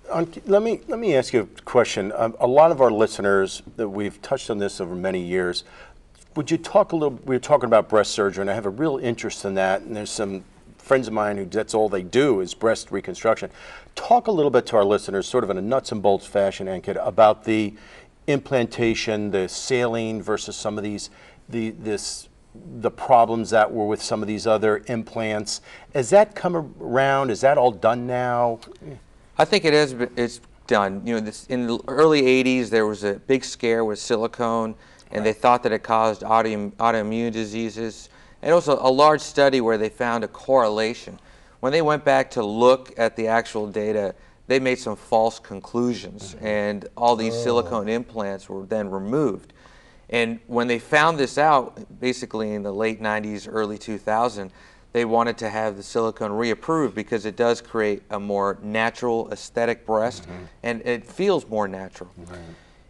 Let me ask you a question. A lot of our listeners, that we've touched on this over many years, would you talk a little? We were talking about breast surgery, and I have a real interest in that. And there's some friends of mine who that's all they do is breast reconstruction. Talk a little bit to our listeners, sort of in a nuts and bolts fashion, Ankit, about the implantation, the saline versus some of these, the problems that were with some of these other implants. Has that come around? Is that all done now? I think it is. It's done. You know, in the early '80s, there was a big scare with silicone, and they thought that it caused autoimmune diseases. And also a large study where they found a correlation. When they went back to look at the actual data, they made some false conclusions, and all these silicone implants were then removed. And when they found this out, basically in the late '90s, early 2000, they wanted to have the silicone reapproved because it does create a more natural aesthetic breast, and it feels more natural.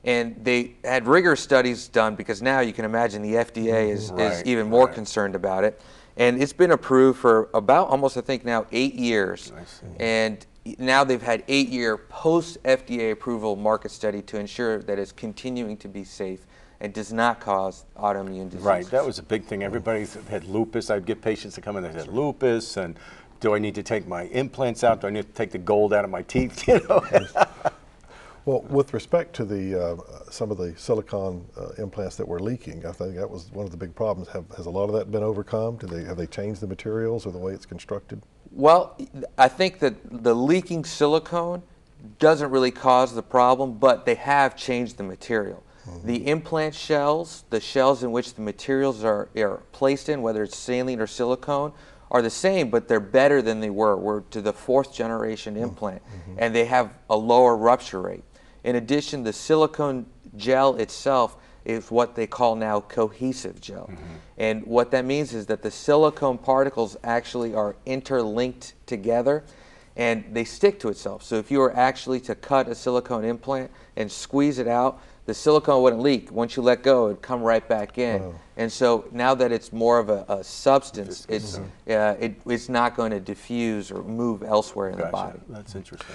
And they had rigorous studies done because now you can imagine the FDA is even more concerned about it. And it's been approved for about almost, I think now, 8 years. And now they've had 8-year post-FDA approval market study to ensure that it's continuing to be safe and does not cause autoimmune disease. Right, that was a big thing. Everybody had lupus. I'd get patients to come in that had lupus, and do I need to take my implants out? Do I need to take the gold out of my teeth? You know. Well, with respect to the some of the silicone implants that were leaking, I think that was one of the big problems. Has a lot of that been overcome? Have they changed the materials or the way it's constructed? Well, I think that the leaking silicone doesn't really cause the problem, but they have changed the material. The implant shells, the shells in which the materials are placed in, whether it's saline or silicone, are the same, but they're better than they were. We're to the 4th generation implant, and they have a lower rupture rate. In addition, the silicone gel itself is what they call now cohesive gel. And what that means is that the silicone particles actually are interlinked together, and they stick to itself. So if you were actually to cut a silicone implant and squeeze it out, the silicone wouldn't leak. Once you let go, it'd come right back in. And so now that it's more of a substance, it's not going to diffuse or move elsewhere in the body. That's interesting.